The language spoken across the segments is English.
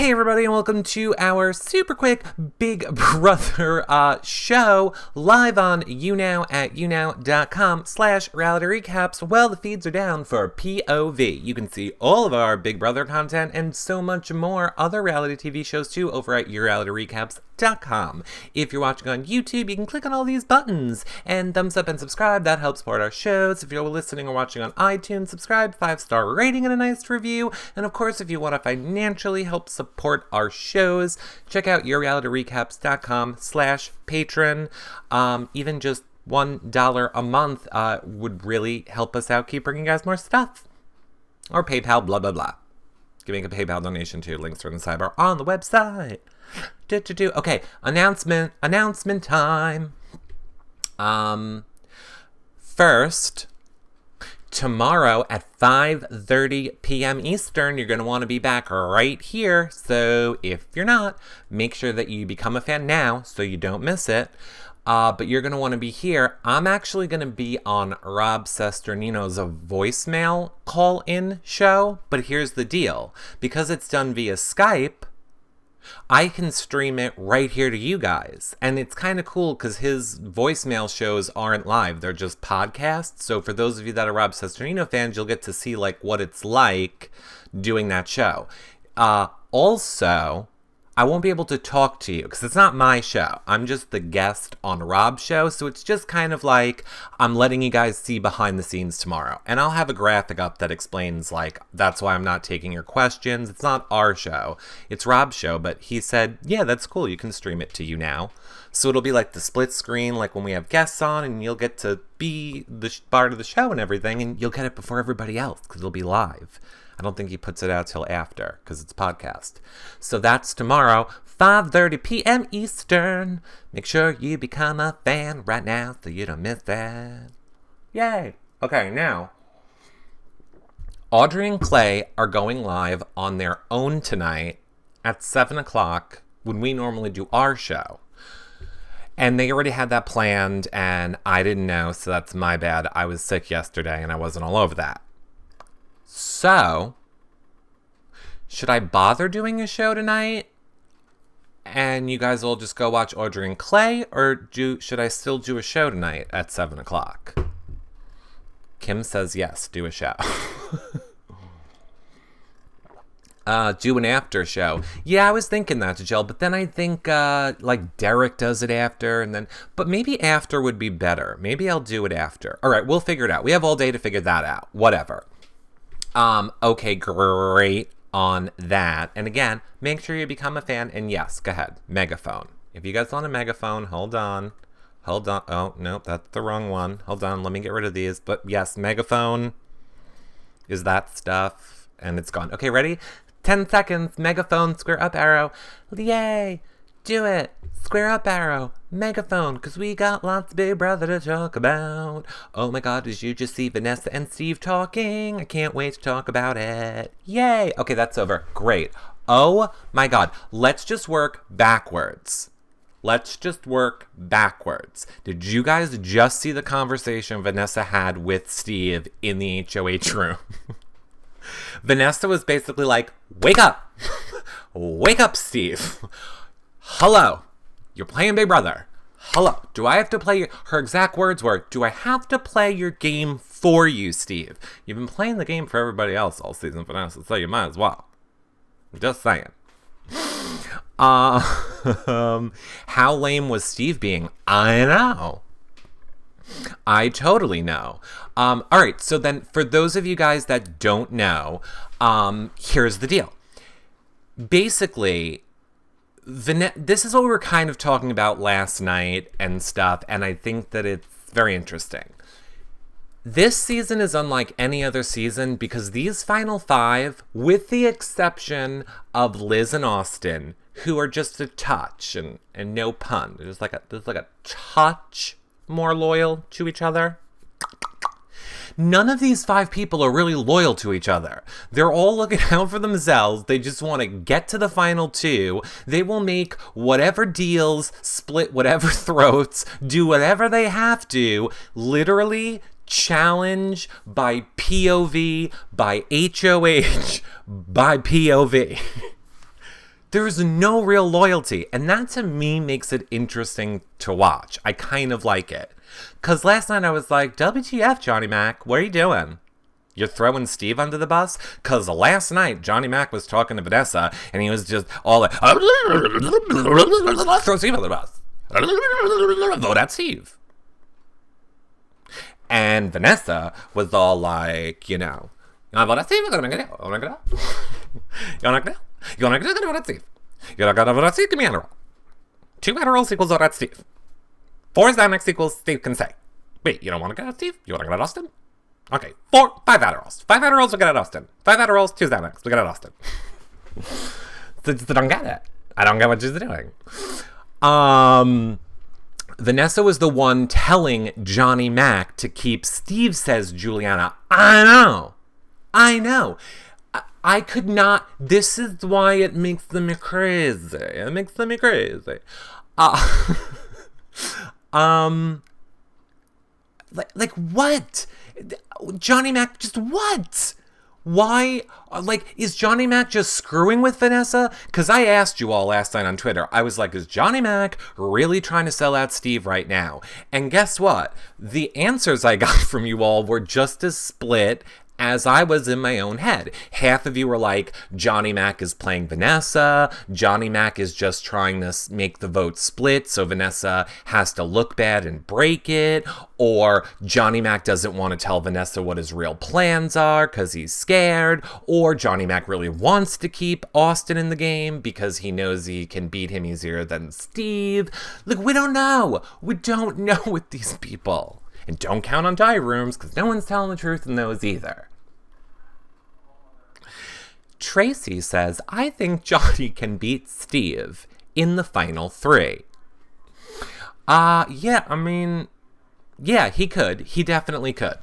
Hey everybody, and welcome to our super quick Big Brother show live on YouNow at younow.com/reality recaps. Well, the feeds are down for POV. You can see all of our Big Brother content and so much more other reality TV shows too over at yourrealityrecaps.com. If you're watching on YouTube, you can click on all these buttons and thumbs up and subscribe. That helps support our shows. If you're listening or watching on iTunes, subscribe, 5-star rating, and a nice review. And of course, if you want to financially help support our shows, check out yourrealityrecaps.com/patron. Even just $1 a month would really help us out, keep bringing you guys more stuff. Or PayPal, blah, blah, blah. You can make a PayPal donation too. Links are in the sidebar on the website. Okay, announcement time. First, tomorrow at 5:30 p.m. Eastern, you're going to want to be back right here. So if you're not, make sure that you become a fan now so you don't miss it. But you're going to want to be here. I'm actually going to be on Rob Cesternino's voicemail call-in show. But here's the deal. Because it's done via Skype, I can stream it right here to you guys. And it's kind of cool because his voicemail shows aren't live. They're just podcasts. So for those of you that are Rob Cesternino fans, you'll get to see like what it's like doing that show. Also, I won't be able to talk to you because it's not my show. I'm just the guest on Rob's show. So it's just kind of like I'm letting you guys see behind the scenes tomorrow. And I'll have a graphic up that explains like that's why I'm not taking your questions. It's not our show. It's Rob's show. But he said, yeah, that's cool. You can stream it to you now. So it'll be like the split screen, like when we have guests on, and you'll get to be the part of the show and everything. And you'll get it before everybody else because it'll be live. I don't think he puts it out till after because it's podcast. So that's tomorrow, 5:30 p.m. Eastern. Make sure you become a fan right now so you don't miss that. Yay. Okay, now, Audrey and Clay are going live on their own tonight at 7 o'clock when we normally do our show. And they already had that planned, and I didn't know, so that's my bad. I was sick yesterday, and I wasn't all over that. So, should I bother doing a show tonight? And you guys will just go watch Audrey and Clay? Or should I still do a show tonight at 7 o'clock? Kim says yes, do a show. Do an after show. Yeah, I was thinking that, Jill, but then I think like Derek does it after, but maybe after would be better. Maybe I'll do it after. All right, we'll figure it out. We have all day to figure that out. Whatever. Okay, great on that. And again, make sure you become a fan. And yes, go ahead. Megaphone. If you guys want a megaphone, hold on. Oh, no, that's the wrong one. Hold on. Let me get rid of these. But yes, megaphone is that stuff. And it's gone. Okay, ready? 10 seconds. Megaphone, square up arrow. Yay. Do it. Square up arrow. Megaphone, because we got lots of Big Brother to talk about. Oh my god, did you just see Vanessa and Steve talking? I can't wait to talk about it. Yay. Okay, that's over. Great. Oh my god. Let's just work backwards. Did you guys just see the conversation Vanessa had with Steve in the HOH room? Vanessa was basically like, wake up. Wake up, Steve. Hello, you're playing Big Brother. Hello, do I have to play her exact words were, do I have to play your game for you, Steve? You've been playing the game for everybody else all season, Vanessa, so you might as well. Just saying. How lame was Steve being? I know. I totally know. All right, so then for those of you guys that don't know, here's the deal. Basically, this is what we were kind of talking about last night and stuff, and I think that it's very interesting. This season is unlike any other season because these final five, with the exception of Liz and Austin, who are just a touch, and no pun, there's like a touch more loyal to each other. None of these five people are really loyal to each other. They're all looking out for themselves. They just want to get to the final two. They will make whatever deals, split whatever throats, do whatever they have to, literally challenge by POV, by HOH, by POV. There's no real loyalty. And that to me makes it interesting to watch. I kind of like it. Because last night I was like, WTF, Johnny Mac, what are you doing? You're throwing Steve under the bus? Because last night Johnny Mac was talking to Vanessa and he was just all like, throw Steve under the bus. Vote out Steve. And Vanessa was all like, you know, vote out Steve, you're not gonna vote out Steve. You're not gonna vote out Steve, give me Adderall. 2 Adderalls equals vote out Steve. 4 Xanax equals Steve can say. Wait, you don't want to get out Steve? You want to get out Austin? Okay, 5 Adderalls. 5 Adderalls, we get out Austin. 5 Adderalls, 2 Xanax, we get out Austin. So I don't get it. I don't get what she's doing. Vanessa was the one telling Johnny Mac to keep Steve, says Juliana. I know. I could not. This is why it makes them crazy. It makes them crazy. Like what? Johnny Mac, just what? Why? Like, is Johnny Mac just screwing with Vanessa? Because I asked you all last night on Twitter. I was like, is Johnny Mac really trying to sell out Steve right now? And guess what? The answers I got from you all were just as split as I was in my own head. Half of you were like, Johnny Mac is playing Vanessa. Johnny Mac is just trying to make the vote split so Vanessa has to look bad and break it. Or Johnny Mac doesn't want to tell Vanessa what his real plans are because he's scared. Or Johnny Mac really wants to keep Austin in the game because he knows he can beat him easier than Steve. Like, we don't know. We don't know with these people. And don't count on diary rooms because no one's telling the truth in those either. Tracy says, I think Johnny can beat Steve in the final 3. Yeah, I mean, yeah, he could. He definitely could.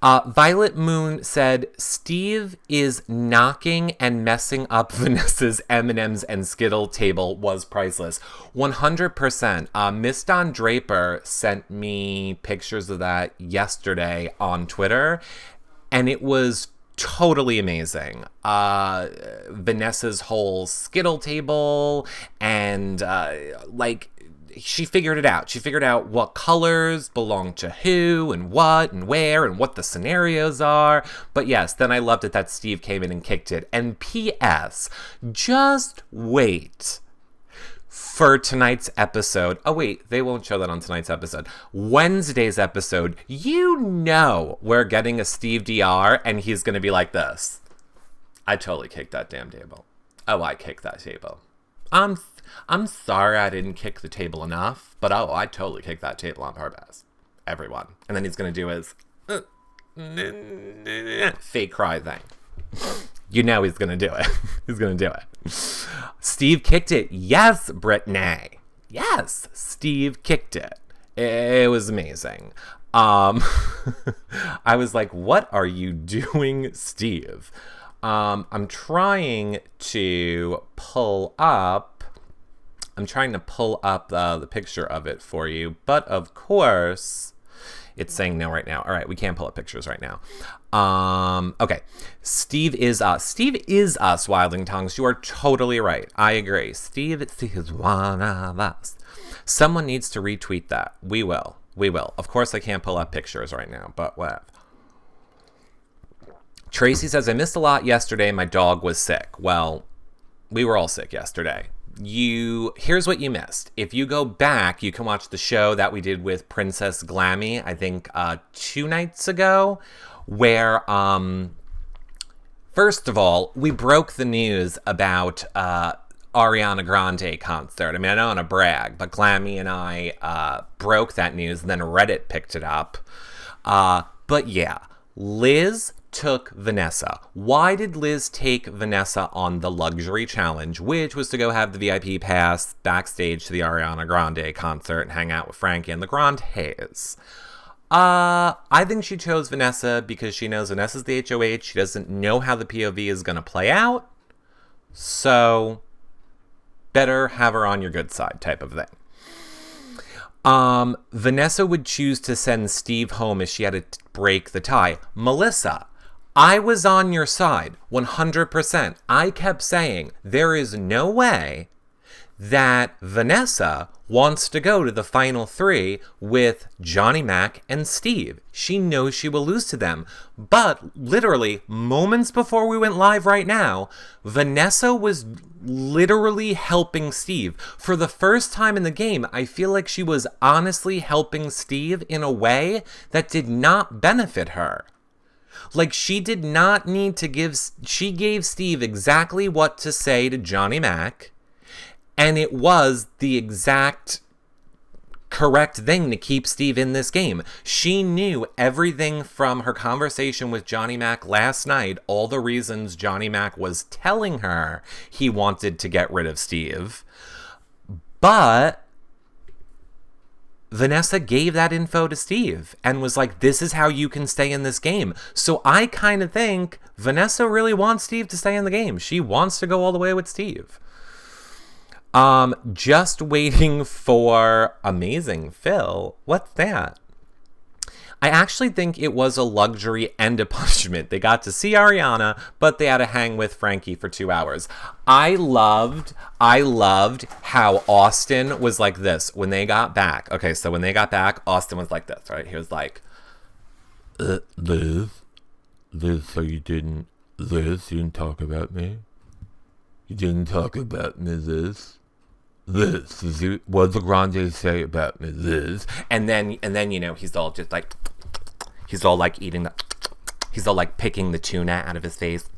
Violet Moon said, Steve is knocking and messing up Vanessa's M&M's and Skittle table was priceless. 100%. Miss Don Draper sent me pictures of that yesterday on Twitter, and it was totally amazing. Vanessa's whole Skittle table and like she figured it out. She figured out what colors belong to who and where and what the scenarios are. But yes, then I loved it that Steve came in and kicked it. And P.S. just wait for tonight's episode. Oh wait, they won't show that on tonight's episode. Wednesday's episode, you know we're getting a Steve DR and he's going to be like this. I totally kicked that damn table. Oh, I kicked that table. I'm sorry I didn't kick the table enough, but oh, I totally kicked that table on purpose. Everyone. And then he's going to do his fake cry thing. You know he's going to do it. He's going to do it. Steve kicked it. Yes, Brittany. Yes, Steve kicked it. It was amazing. I was like, what are you doing, Steve? I'm trying to pull up the picture of it for you, but of course it's saying no right now. All right, we can't pull up pictures right now. Okay, Steve is us. Steve is us, Wilding Tongues. You are totally right. I agree. Steve is one of us. Someone needs to retweet that. We will. Of course, I can't pull up pictures right now, but whatever. Tracy says, I missed a lot yesterday. My dog was sick. Well, we were all sick yesterday. Here's what you missed. If you go back, you can watch the show that we did with Princess Glammy, I think 2 nights ago, where, first of all, we broke the news about Ariana Grande concert. I mean, I don't want to brag, but Glammy and I broke that news, and then Reddit picked it up. But yeah, Liz took Vanessa. Why did Liz take Vanessa on the luxury challenge, which was to go have the VIP pass backstage to the Ariana Grande concert and hang out with Frankie and the Grandes? I think she chose Vanessa because she knows Vanessa's the HOH. She doesn't know how the POV is going to play out. So, better have her on your good side type of thing. Vanessa would choose to send Steve home if she had to break the tie. Melissa, I was on your side, 100%. I kept saying, there is no way that Vanessa wants to go to the final 3 with Johnny Mac and Steve. She knows she will lose to them. But literally, moments before we went live right now, Vanessa was literally helping Steve. For the first time in the game, I feel like she was honestly helping Steve in a way that did not benefit her. Like, she did not need to she gave Steve exactly what to say to Johnny Mac. And it was the exact correct thing to keep Steve in this game. She knew everything from her conversation with Johnny Mac last night, all the reasons Johnny Mac was telling her he wanted to get rid of Steve. But Vanessa gave that info to Steve and was like, this is how you can stay in this game. So I kind of think Vanessa really wants Steve to stay in the game. She wants to go all the way with Steve. Just waiting for Amazing Phil. What's that? I actually think it was a luxury and a punishment. They got to see Ariana, but they had to hang with Frankie for 2 hours. I loved how Austin was like this when they got back. Okay, so when they got back, Austin was like this, right? He was like, Liz, so you didn't talk about me? You didn't talk about me, Liz? This is what the Grande say about me, Liz. And then you know, he's all just like, he's all like eating the, he's all like picking the tuna out of his face.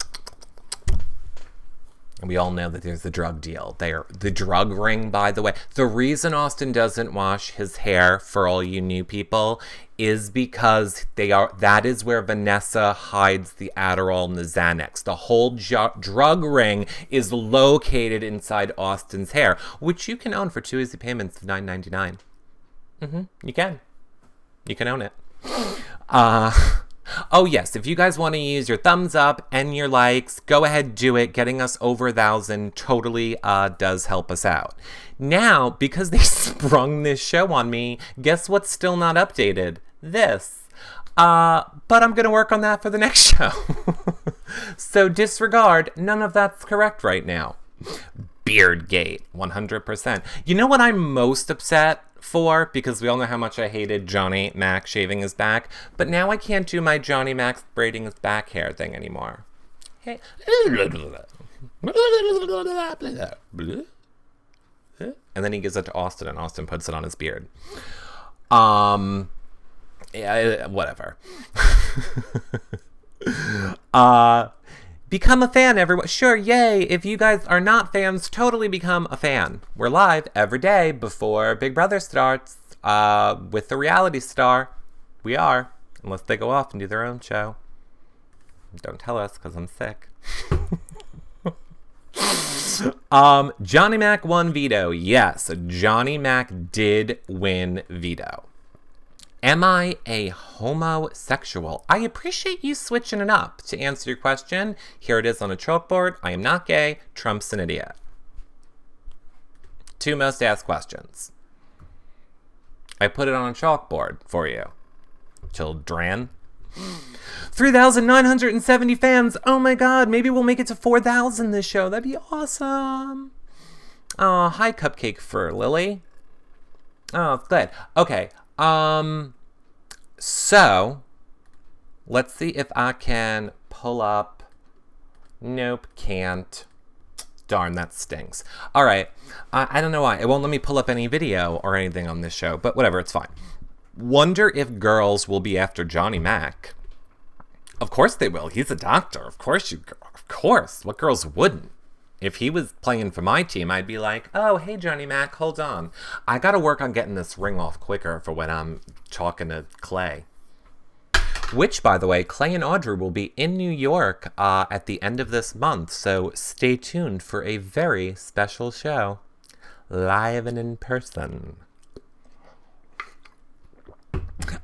And we all know that there's a drug deal there. The drug ring, by the way. The reason Austin doesn't wash his hair, for all you new people, is because that is where Vanessa hides the Adderall and the Xanax. The whole drug ring is located inside Austin's hair, which you can own for 2 easy payments of $9.99. You can. You can own it. Oh yes, if you guys want to use your thumbs up and your likes, go ahead, do it. Getting us over 1,000 totally does help us out. Now, because they sprung this show on me, guess what's still not updated? This. But I'm going to work on that for the next show. So disregard, none of that's correct right now. Beardgate, 100%. You know what I'm most upset for? Because we all know how much I hated Johnny Mac shaving his back, but now I can't do my Johnny Mac braiding his back hair thing anymore. Hey. And then he gives it to Austin, and Austin puts it on his beard. Yeah, whatever. Become a fan, everyone. Sure, yay. If you guys are not fans, totally become a fan. We're live every day before Big Brother starts with the reality star. We are, unless they go off and do their own show. Don't tell us, because I'm sick. Johnny Mac won veto. Yes, Johnny Mac did win veto. Am I a homosexual? I appreciate you switching it up. To answer your question, here it is on a chalkboard. I am not gay. Trump's an idiot. 2 most asked questions. I put it on a chalkboard for you. Children. 3,970 fans. Oh my god, maybe we'll make it to 4,000 this show. That'd be awesome. Oh, hi, Cupcake for Lily. Oh, good. Okay. So let's see if I can pull up. Nope, can't. Darn, that stinks. All right. I don't know why. It won't let me pull up any video or anything on this show, but whatever, it's fine. Wonder if girls will be after Johnny Mac. Of course they will. He's a doctor. Of course. What girls wouldn't? If he was playing for my team, I'd be like, oh, hey, Johnny Mac, hold on. I got to work on getting this ring off quicker for when I'm talking to Clay. Which, by the way, Clay and Audrey will be in New York at the end of this month. So stay tuned for a very special show. Live and in person.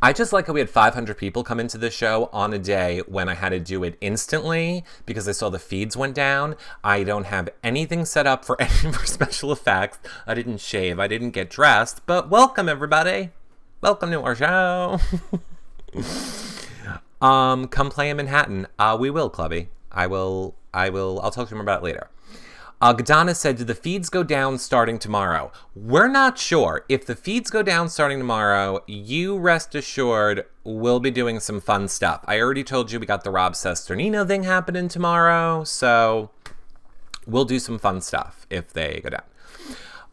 I just like how we had 500 people come into the show on a day when I had to do it instantly because I saw the feeds went down. I don't have anything set up for any more special effects. I didn't shave. I didn't get dressed. But welcome, everybody. Welcome to our show. Come play in Manhattan. We will, Clubby. I'll talk to him about it later. Gadana said, did the feeds go down starting tomorrow? We're not sure. If the feeds go down starting tomorrow, you rest assured we'll be doing some fun stuff. I already told you we got the Rob Sesternino thing happening tomorrow, so we'll do some fun stuff if they go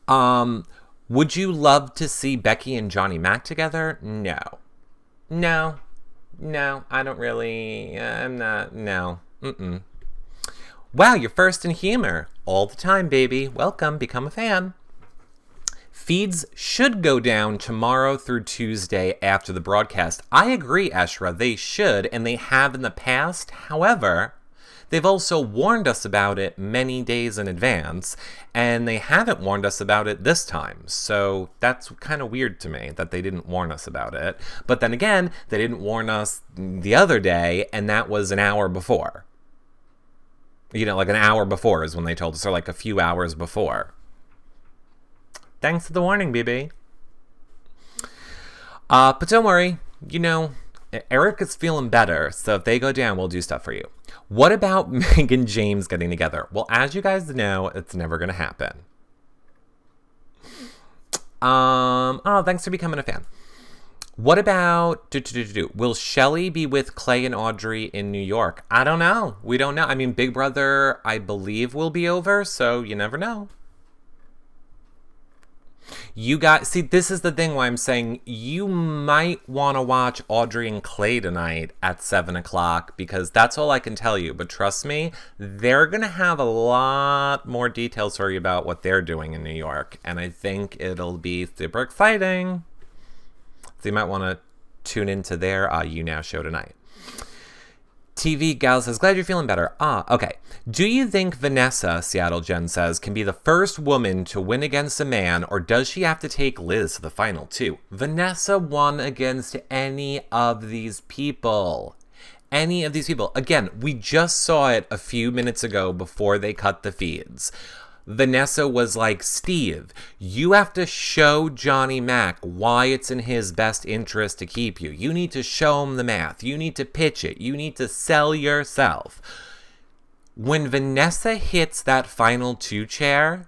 down. Would you love to see Becky and Johnny Mac together? No, I don't really, I'm not, no, Wow, you're first in humor. All the time, baby. Welcome, become a fan. Feeds should go down tomorrow through Tuesday after the broadcast. I agree, Eshra, they should, and they have in the past. However, they've also warned us about it many days in advance, and they haven't warned us about it this time. So that's kind of weird to me that they didn't warn us about it. But then again, they didn't warn us the other day, and that was an hour before. You know, like an hour before is when they told us, or like a few hours before. Thanks for the warning, BB. But don't worry, you know, Eric is feeling better, so if they go down, we'll do stuff for you. What about Meg and James getting together? Well, as you guys know, it's never going to happen. Thanks for becoming a fan. What about, will Shelly be with Clay and Audrey in New York? I don't know. We don't know. I mean, Big Brother, I believe, will be over, so you never know. You guys, see, this is the thing why I'm saying you might want to watch Audrey and Clay tonight at 7 o'clock, because that's all I can tell you. But trust me, they're going to have a lot more details for you about what they're doing in New York, and I think it'll be super exciting. So you might want to tune into their YouNow show tonight. TV Gal says, glad you're feeling better. Okay. Do you think Vanessa, Seattle Jen says, can be the first woman to win against a man, or does she have to take Liz to the final two? Vanessa won against any of these people. Any of these people. Again, we just saw it a few minutes ago before they cut the feeds. Vanessa was like, Steve, you have to show Johnny Mac why it's in his best interest to keep you. You need to show him the math. You need to pitch it. You need to sell yourself. When Vanessa hits that final two chair,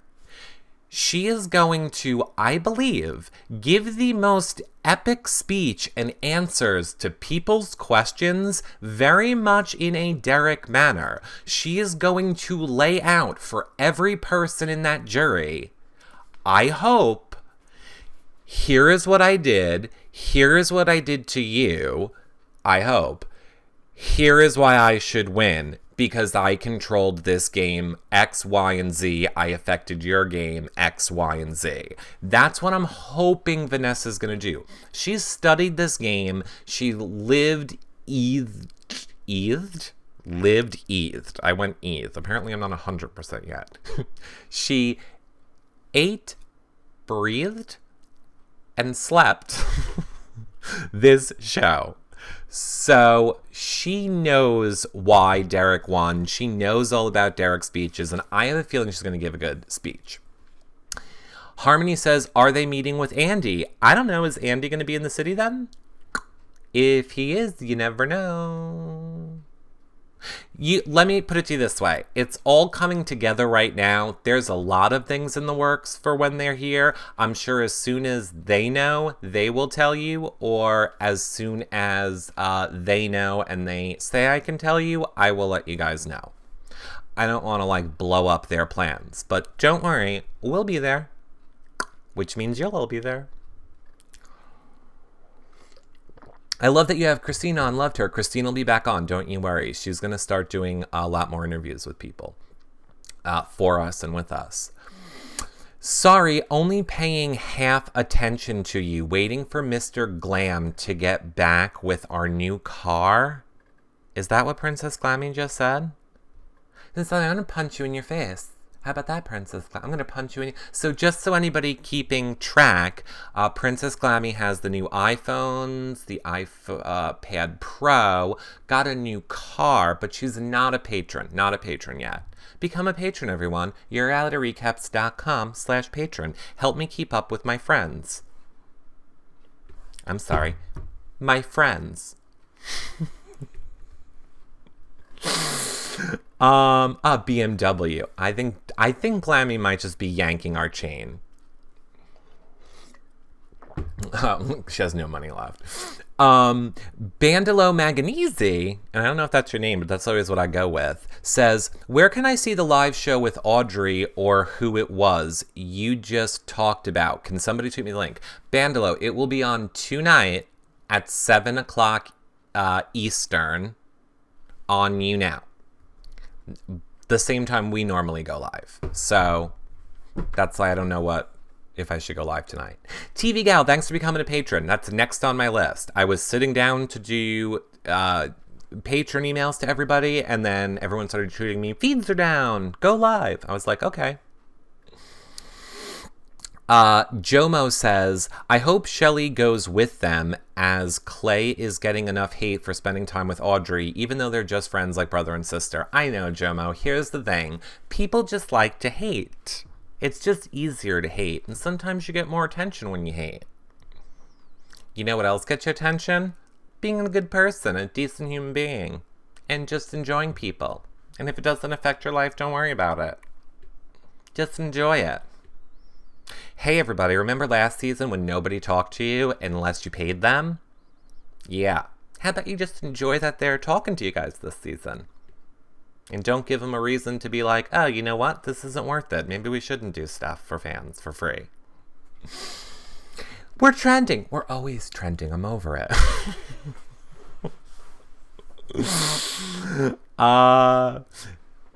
she is going to, I believe, give the most epic speech and answers to people's questions very much in a Derek manner. She is going to lay out for every person in that jury, I hope, here is what I did, here is what I did to you, I hope, here is why I should win. Because I controlled this game X, Y, and Z. I affected your game X, Y, and Z. That's what I'm hoping Vanessa's going to do. She's studied this game. She lived, eathed. I went eathed. Apparently I'm not 100% yet. She ate, breathed, and slept this show. So she knows why Derek won. She knows all about Derek's speeches, and I have a feeling she's going to give a good speech. Harmony says, are they meeting with Andy? I don't know. Is Andy going to be in the city then? If he is, you never know. Let me put it to you this way. It's all coming together right now. There's a lot of things in the works for when they're here. I'm sure as soon as they know, they will tell you. Or as soon as they know and they say I can tell you, I will let you guys know. I don't want to like blow up their plans. But don't worry, we'll be there. Which means you'll all be there. I love that you have Christina on. Loved her. Christine will be back on. Don't you worry. She's going to start doing a lot more interviews with people for us and with us. Sorry, only paying half attention to you. Waiting for Mr. Glam to get back with our new car. Is that what Princess Glammy just said? Then I'm going to punch you in your face. How about that, Princess Glammy? I'm going to punch you in. So just so anybody keeping track, Princess Glammy has the new iPhones, the iPad Pro, got a new car, but she's not a patron. Not a patron yet. Become a patron, everyone. YourRealityRecaps.com/patron. Help me keep up with my friends. I'm sorry. My friends. BMW. I think Glammy might just be yanking our chain. She has no money left. Bandolo Maganese, and I don't know if that's your name, but that's always what I go with, says, where can I see the live show with Audrey or who it was you just talked about? Can somebody tweet me the link? Bandolo, it will be on tonight at 7 o'clock Eastern on YouNow. The same time we normally go live. So that's why I don't know if I should go live tonight. TV Gal, thanks for becoming a patron. That's next on my list. I was sitting down to do patron emails to everybody, and then everyone started tweeting me, feeds are down, go live. I was like, okay. Jomo says, I hope Shelly goes with them as Clay is getting enough hate for spending time with Audrey, even though they're just friends like brother and sister. I know, Jomo. Here's the thing. People just like to hate. It's just easier to hate, and sometimes you get more attention when you hate. You know what else gets your attention? Being a good person, a decent human being, and just enjoying people. And if it doesn't affect your life, don't worry about it. Just enjoy it. Hey everybody, remember last season when nobody talked to you unless you paid them? Yeah. How about you just enjoy that they're talking to you guys this season? And don't give them a reason to be like, oh, you know what? This isn't worth it. Maybe we shouldn't do stuff for fans for free. We're trending. We're always trending. I'm over it.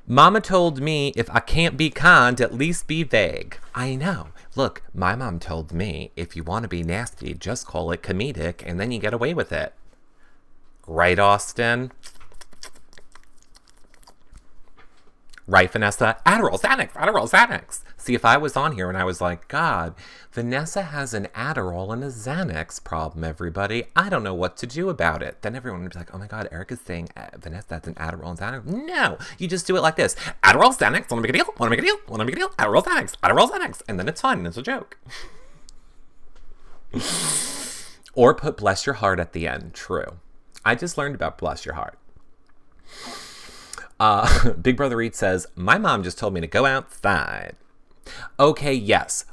Mama told me if I can't be kind, at least be vague. I know. Look, my mom told me if you want to be nasty, just call it comedic and then you get away with it. Right, Austin? Right, Vanessa? Adderall, Xanax. See, if I was on here and I was like, God, Vanessa has an Adderall and a Xanax problem, everybody. I don't know what to do about it. Then everyone would be like, oh my God, Eric is saying Vanessa has an Adderall and Xanax. No, you just do it like this. Adderall, Xanax, wanna make a deal, Adderall, Xanax. And then it's fine, and it's a joke. Or put bless your heart at the end, true. I just learned about bless your heart. Big Brother Reed says, my mom just told me to go outside. Okay, yes.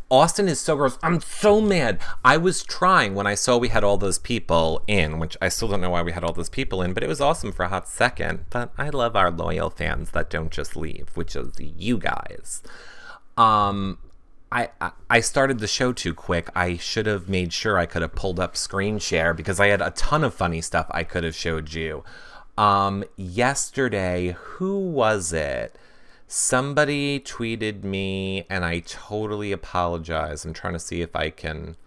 Austin is so gross. I'm so mad. I was trying when I saw we had all those people in, which I still don't know why we had all those people in, but it was awesome for a hot second. But I love our loyal fans that don't just leave, which is you guys. I started the show too quick. I should have made sure I could have pulled up screen share because I had a ton of funny stuff I could have showed you. Yesterday, who was it? Somebody tweeted me, and I totally apologize. I'm trying to see if I can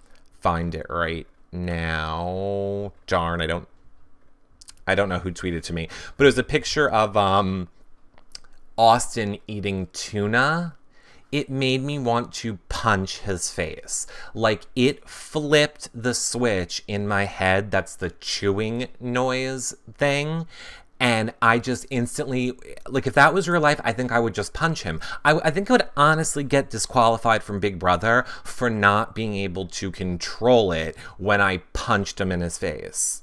find it right now. Darn, I don't know who tweeted to me, but it was a picture of Austin eating tuna. It made me want to punch his face. Like, it flipped the switch in my head. That's the chewing noise thing. And I just instantly, like, if that was real life, I think I would just punch him. I think I would honestly get disqualified from Big Brother for not being able to control it when I punched him in his face.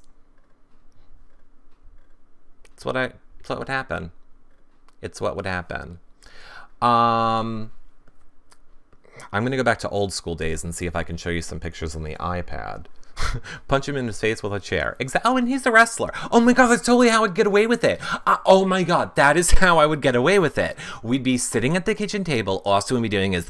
It's what would happen. It's what would happen. I'm going to go back to old school days and see if I can show you some pictures on the iPad. Punch him in his face with a chair. Oh, and he's a wrestler. Oh my God, that's totally how I'd get away with it. Oh my God, that is how I would get away with it. We'd be sitting at the kitchen table. Austin would be doing his...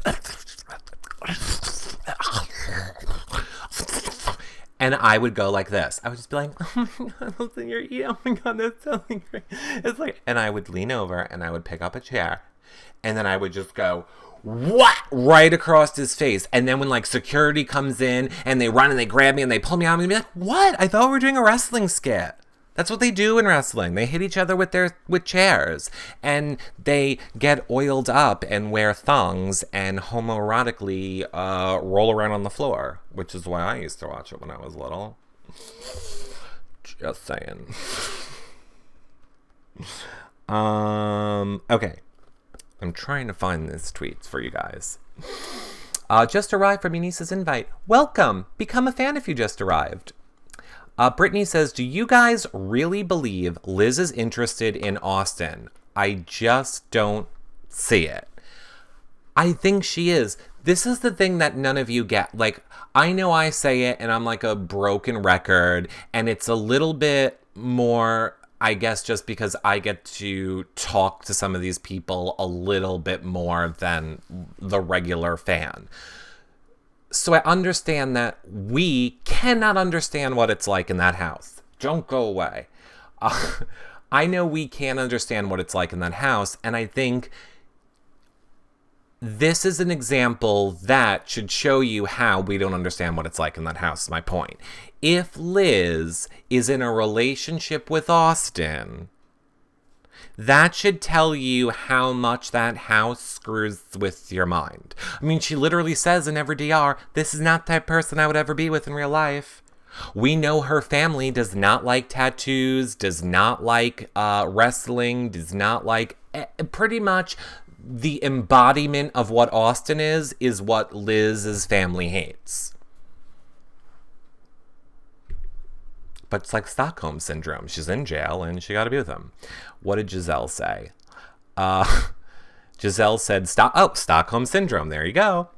And I would go like this. I would just be like, oh my God, Austin, you're eating. Oh my God, that's so great. It's like, and I would lean over and I would pick up a chair. And then I would just go... what? Right across his face. And then when like security comes in and they run and they grab me and they pull me out, I'm gonna be like, what? I thought we were doing a wrestling skit. That's what they do in wrestling. They hit each other with chairs and they get oiled up and wear thongs and homoerotically roll around on the floor, which is why I used to watch it when I was little. Just saying. Okay. I'm trying to find these tweets for you guys. Just arrived from your niece's invite. Welcome. Become a fan if you just arrived. Brittany says, do you guys really believe Liz is interested in Austin? I just don't see it. I think she is. This is the thing that none of you get. Like, I know I say it and I'm like a broken record, and it's a little bit more, I guess, just because I get to talk to some of these people a little bit more than the regular fan. So I understand that we cannot understand what it's like in that house. Don't go away. I know we can't understand what it's like in that house, and I think this is an example that should show you how we don't understand what it's like in that house, is my point. If Liz is in a relationship with Austin, that should tell you how much that house screws with your mind. I mean, she literally says in every DR, this is not the type of person I would ever be with in real life. We know her family does not like tattoos, does not like wrestling, does not like pretty much the embodiment of what Austin is what Liz's family hates. But it's like Stockholm Syndrome. She's in jail and she got to be with him. What did Giselle say? Giselle said, Stockholm Syndrome. There you go.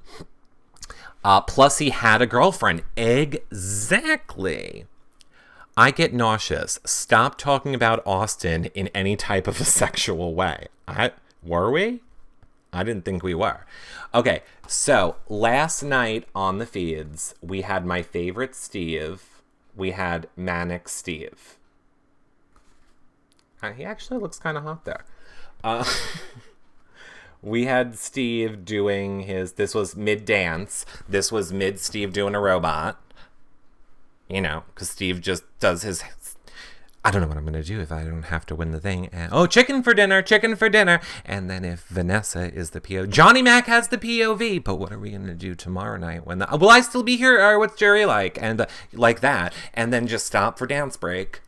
Plus he had a girlfriend. Exactly. I get nauseous. Stop talking about Austin in any type of a sexual way. Were we? I didn't think we were. Okay, so last night on the feeds, we had my favorite Steve. We had Manic Steve. He actually looks kind of hot there. We had Steve doing this was mid-dance. This was mid-Steve doing a robot. You know, because Steve just does his... I don't know what I'm going to do if I don't have to win the thing. And, chicken for dinner, chicken for dinner. And then if Vanessa is the POV... Johnny Mac has the POV. But what are we going to do tomorrow night? Will I still be here? Or what's Jerry like? And like that. And then just stop for dance break.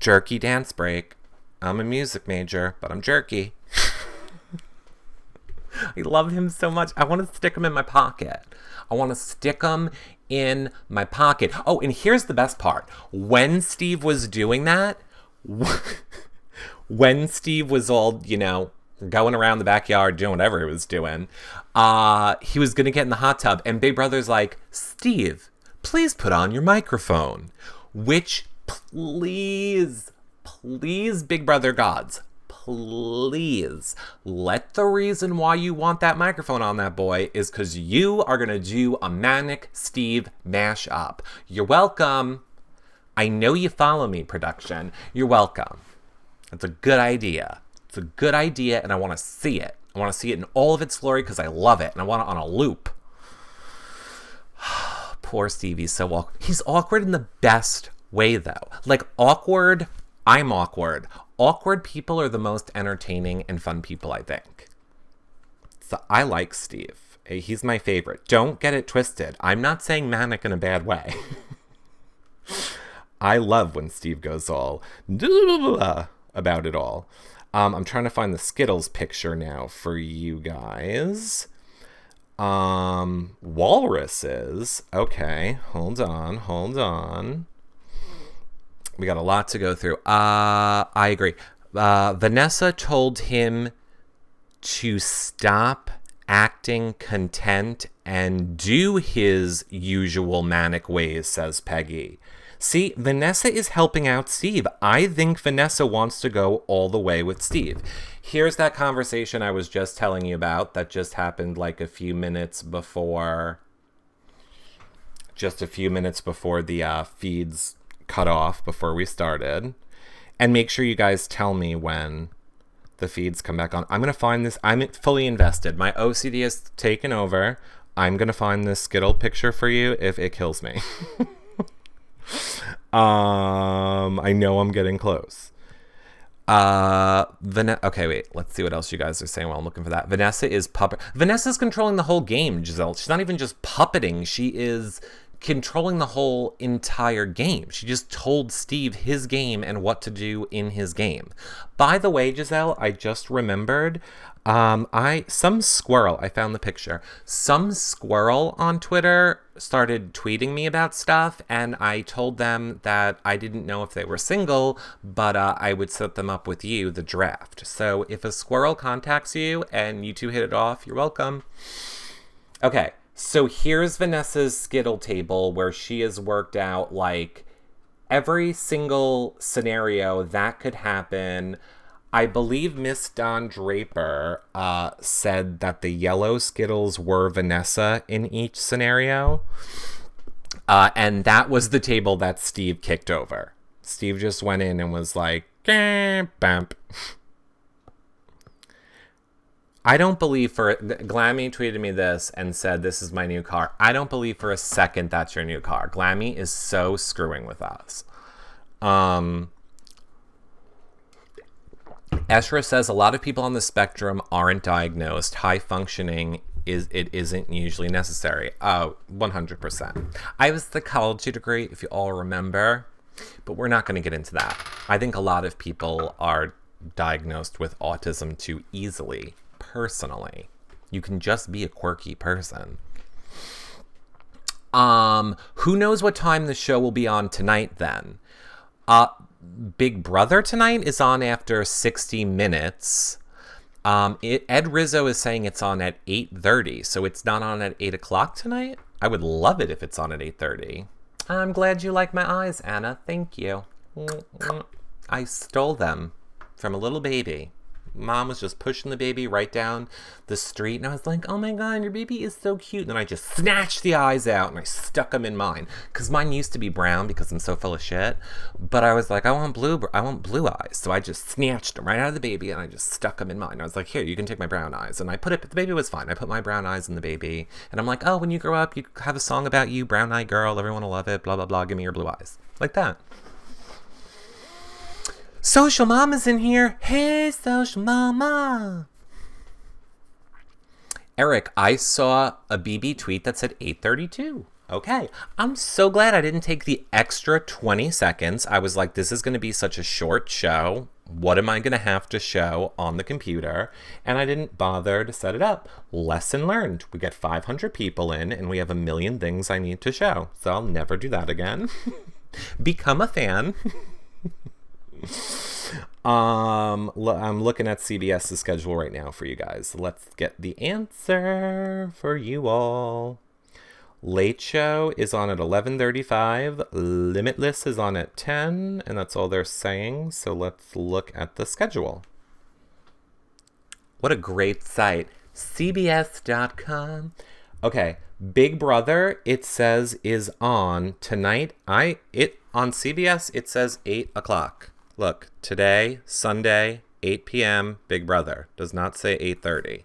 Jerky dance break. I'm a music major, but I'm jerky. I love him so much. I want to stick him in my pocket. I want to stick him in my pocket. Oh, and here's the best part. When Steve was doing that, when Steve was all, going around the backyard doing whatever he was doing, he was going to get in the hot tub. And Big Brother's like, Steve, please put on your microphone. Which, please, Big Brother gods, please let the reason why you want that microphone on that boy is because you are going to do a Manic Steve mashup. You're welcome. I know you follow me, production. You're welcome. It's a good idea. It's a good idea, and I want to see it. I want to see it in all of its glory because I love it, and I want it on a loop. Poor Stevie's so awkward. He's awkward in the best way, though. Like, awkward, I'm awkward. Awkward people are the most entertaining and fun people, I think. So I like Steve. He's my favorite. Don't get it twisted. I'm not saying manic in a bad way. I love when Steve goes all about it all. I'm trying to find the Skittles picture now for you guys. Walruses. Okay, hold on. We got a lot to go through. I agree. Vanessa told him to stop acting content and do his usual manic ways, says Peggy. See, Vanessa is helping out Steve. I think Vanessa wants to go all the way with Steve. Here's that conversation I was just telling you about that just happened like a few minutes before the feeds cut off before we started. And make sure you guys tell me when the feeds come back on. I'm going to find this. I'm fully invested. My OCD has taken over. I'm going to find this Skittle picture for you if it kills me. I know I'm getting close. Okay, wait. Let's see what else you guys are saying while I'm looking for that. Vanessa's controlling the whole game, Giselle. She's not even just puppeting. She is controlling the whole entire game. She just told Steve his game and what to do in his game. By the way, Giselle, I just remembered, some squirrel, I found the picture. Some squirrel on Twitter started tweeting me about stuff, and I told them that I didn't know if they were single, but I would set them up with you, the draft. So if a squirrel contacts you and you two hit it off, you're welcome. Okay, so here's Vanessa's Skittle table where she has worked out like every single scenario that could happen. I believe Miss Dawn Draper said that the yellow Skittles were Vanessa in each scenario. And that was the table that Steve kicked over. Steve just went in and was like, bamp. I don't believe Glammy tweeted me this and said, this is my new car. I don't believe for a second that's your new car. Glammy is so screwing with us. Eshra says a lot of people on the spectrum aren't diagnosed. High functioning isn't usually necessary. Oh, 100%. I have a psychology degree, if you all remember, but we're not going to get into that. I think a lot of people are diagnosed with autism too easily, personally. You can just be a quirky person. Who knows what time the show will be on tonight then? Big Brother tonight is on after 60 minutes. Ed Rizzo is saying it's on at 8:30, so it's not on at 8 o'clock tonight? I would love it if it's on at 8:30. I'm glad you like my eyes, Anna. Thank you. I stole them from a little baby. Mom was just pushing the baby right down the street, and I was like, oh my god, your baby is so cute. And then I just snatched the eyes out and I stuck them in mine, because mine used to be brown because I'm so full of shit. But I was like, I want blue eyes. So I just snatched them right out of the baby and I just stuck them in mine. I was like, here, you can take my brown eyes. And the baby was fine. I put my brown eyes in the baby, and I'm like, oh, when you grow up, you have a song about you, brown eyed girl, everyone will love it, blah blah blah, give me your blue eyes. Like that. Social Mama's in here. Hey, Social Mama. Eric, I saw a BB tweet that said 8:32. Okay. I'm so glad I didn't take the extra 20 seconds. I was like, this is going to be such a short show. What am I going to have to show on the computer? And I didn't bother to set it up. Lesson learned. We get 500 people in and we have a million things I need to show. So I'll never do that again. Become a fan. I'm looking at CBS's schedule right now for you guys. Let's get the answer for you all. Late Show is on at 11:35. Limitless is on at 10, and that's all they're saying. So let's look at the schedule. What a great site. CBS.com. Okay, Big Brother, it says, is on tonight. On CBS, it says 8 o'clock. Look, today, Sunday, 8 p.m., Big Brother. Does not say 8:30.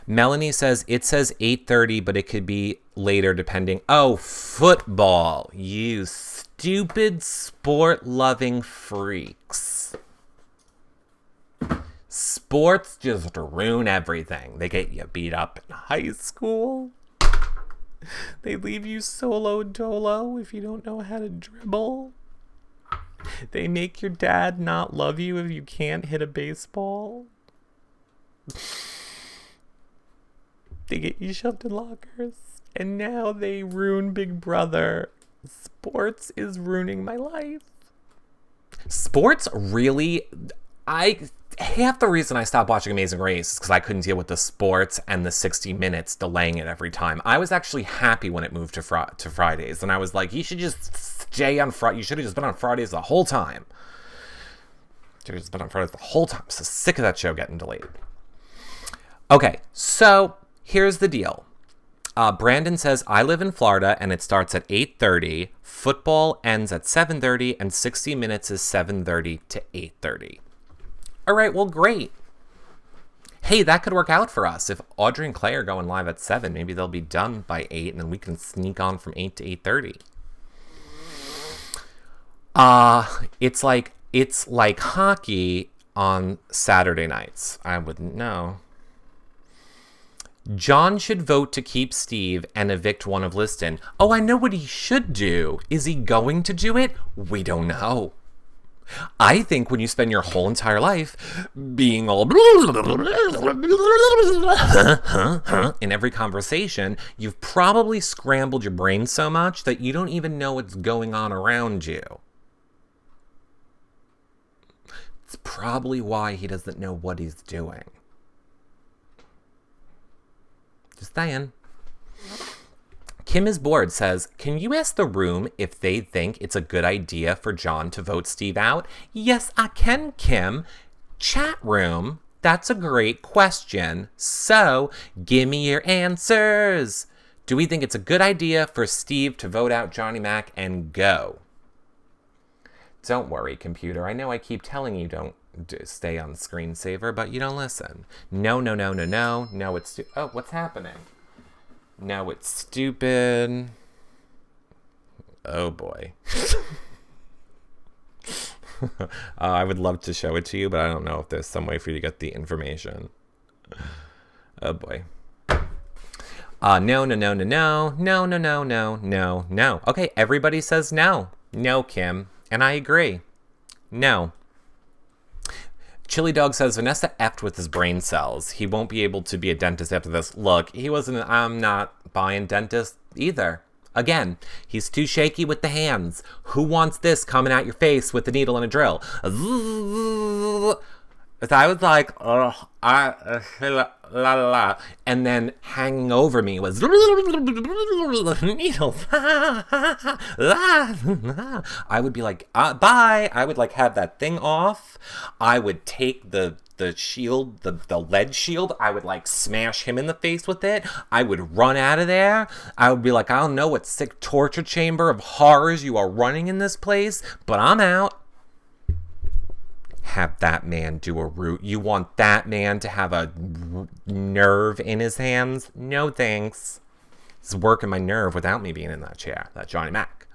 Melanie says, it says 8:30, but it could be later depending. Oh, football. You stupid sport-loving freaks. Sports just ruin everything. They get you beat up in high school. They leave you solo dolo if you don't know how to dribble. They make your dad not love you if you can't hit a baseball. They get you shoved in lockers. And now they ruin Big Brother. Sports is ruining my life. Sports really... Half the reason I stopped watching Amazing Race is because I couldn't deal with the sports and the 60 minutes delaying it every time. I was actually happy when it moved to Fridays. And I was like, you should just stay on Friday. You should have just been on Fridays the whole time. You should have just been on Fridays the whole time. So sick of that show getting delayed. Okay, so here's the deal. Brandon says, I live in Florida and it starts at 8:30. Football ends at 7:30 and 60 minutes is 7:30 to 8:30. All right, well, great. Hey, that could work out for us. If Audrey and Clay are going live at 7, maybe they'll be done by 8, and then we can sneak on from 8 to 8:30. It's like hockey on Saturday nights. I wouldn't know. John should vote to keep Steve and evict one of Liston. Oh, I know what he should do. Is he going to do it? We don't know. I think when you spend your whole entire life being all in every conversation, you've probably scrambled your brain so much that you don't even know what's going on around you. It's probably why he doesn't know what he's doing. Just saying. Kim is bored says, can you ask the room if they think it's a good idea for John to vote Steve out? Yes, I can, Kim. Chat room, that's a great question. So, give me your answers. Do we think it's a good idea for Steve to vote out Johnny Mac and go? Don't worry, computer. I know I keep telling you don't stay on screensaver, but you don't listen. No, no, no, no, no. No, it's... Oh, what's happening? No, it's stupid. Oh, boy. I would love to show it to you, but I don't know if there's some way for you to get the information. Oh, boy. No, no, no, no, no. No, no, no, no, no, no. Okay, everybody says no. No, Kim. And I agree. No. Chili Dog says, Vanessa effed with his brain cells. He won't be able to be a dentist after this. Look, I'm not buying dentist either. Again, he's too shaky with the hands. Who wants this coming out your face with a needle and a drill? I was like, la la la, and then hanging over me was needles. I would be like, bye. I would like have that thing off. I would take the shield, the lead shield. I would like smash him in the face with it. I would run out of there. I would be like, I don't know what sick torture chamber of horrors you are running in this place, but I'm out. Have that man do a root. You want that man to have a nerve in his hands? No thanks. He's working my nerve without me being in that chair. That Johnny Mac.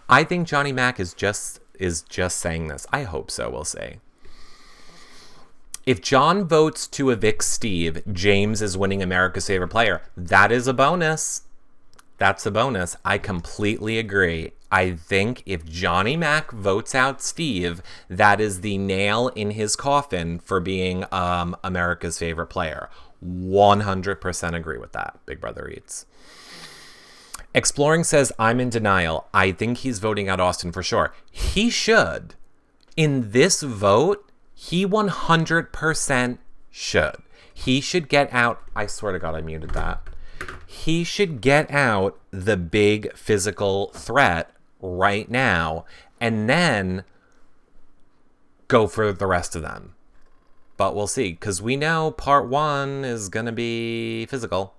I think Johnny Mac is just saying this. I hope so. We'll see. If John votes to evict Steve, James is winning America's favorite player. That is a bonus. That's a bonus. I completely agree. I think if Johnny Mac votes out Steve, that is the nail in his coffin for being America's favorite player. 100% agree with that. Big Brother Eats. Exploring says, I'm in denial. I think he's voting out Austin for sure. He should. In this vote, he 100% should. He should get out. I swear to God, I muted that. He should get out the big physical threat right now and then go for the rest of them. But we'll see, because we know part 1 is going to be physical.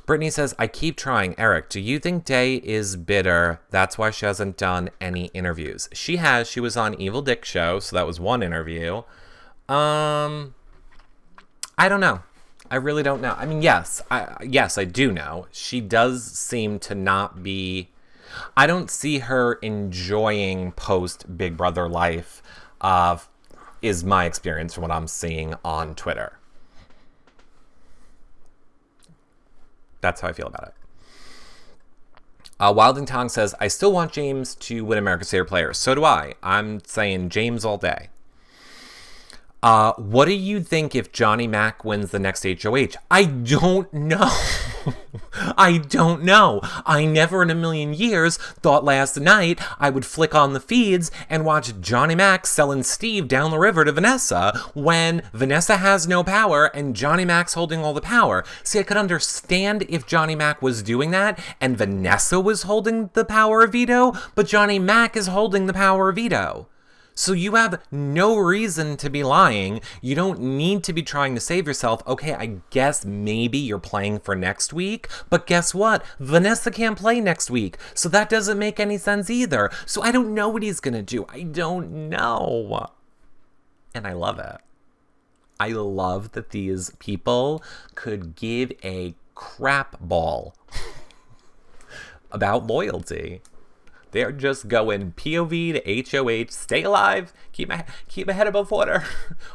Brittany says, I keep trying. Eric, do you think Day is bitter? That's why she hasn't done any interviews. She has. She was on Evil Dick Show, so that was one interview. I don't know. I really don't know. I mean, yes, I do know. She does seem to not be... I don't see her enjoying post-Big Brother life, is my experience from what I'm seeing on Twitter. That's how I feel about it. Wilding Tong says, I still want James to win America's Favorite Player. So do I. I'm saying James all day. What do you think if Johnny Mac wins the next HOH? I don't know. I don't know. I never in a million years thought last night I would flick on the feeds and watch Johnny Mac selling Steve down the river to Vanessa when Vanessa has no power and Johnny Mac's holding all the power. See, I could understand if Johnny Mac was doing that and Vanessa was holding the power of veto, but Johnny Mac is holding the power of veto. So you have no reason to be lying. You don't need to be trying to save yourself. Okay, I guess maybe you're playing for next week, but guess what? Vanessa can't play next week, so that doesn't make any sense either. So I don't know what he's gonna do. I don't know. And I love it. I love that these people could give a crap ball about loyalty. They're just going POV to HOH. Stay alive. Keep my head above water.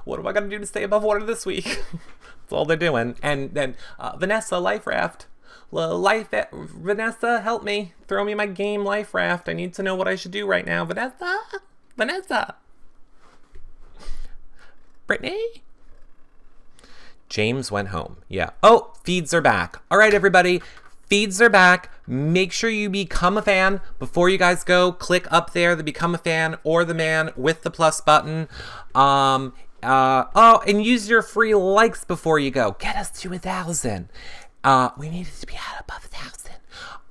What am I gonna do to stay above water this week? That's all they're doing. And then Vanessa, life raft. Vanessa, help me. Throw me my game life raft. I need to know what I should do right now. Vanessa. Brittany? James went home. Yeah. Oh, feeds are back. All right, everybody. Feeds are back. Make sure you become a fan. Before you guys go, click up there, the become a fan or the man with the plus button. And use your free likes before you go. Get us to 1,000. We need it to be at above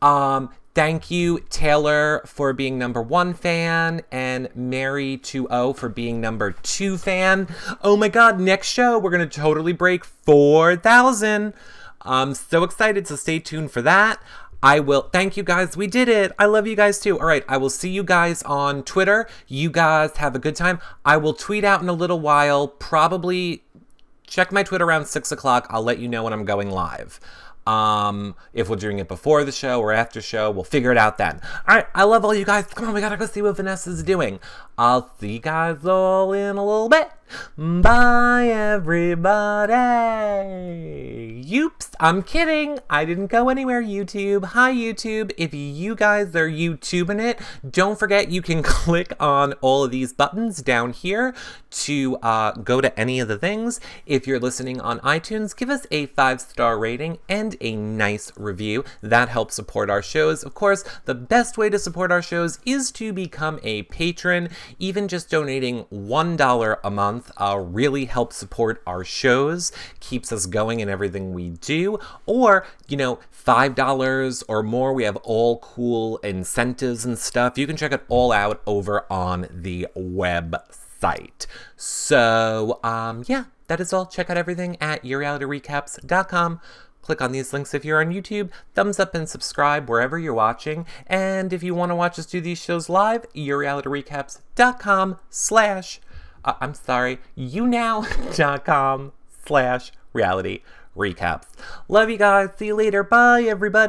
1,000. Thank you, Taylor, for being number 1 fan, and Mary20 for being number 2 fan. Oh my God, next show, we're going to totally break 4,000. I'm so excited, so stay tuned for that. Thank you guys, we did it. I love you guys too. All right, I will see you guys on Twitter. You guys have a good time. I will tweet out in a little while, probably check my Twitter around 6 o'clock. I'll let you know when I'm going live. If we're doing it before the show or after show, we'll figure it out then. All right, I love all you guys. Come on, we gotta go see what Vanessa's doing. I'll see you guys all in a little bit. Bye, everybody. Oops, I'm kidding. I didn't go anywhere, YouTube. Hi, YouTube. If you guys are YouTubing it, don't forget you can click on all of these buttons down here to go to any of the things. If you're listening on iTunes, give us a 5-star rating and a nice review. That helps support our shows. Of course, the best way to support our shows is to become a patron. Even just donating $1 a month really helps support our shows, keeps us going in everything we do. Or, $5 or more, we have all cool incentives and stuff. You can check it all out over on the website. So, yeah, that is all. Check out everything at yourrealityrecaps.com. Click on these links if you're on YouTube. Thumbs up and subscribe wherever you're watching. And if you want to watch us do these shows live, yourrealityrecaps.com/ YouNow.com/reality recaps. Love you guys. See you later. Bye, everybody.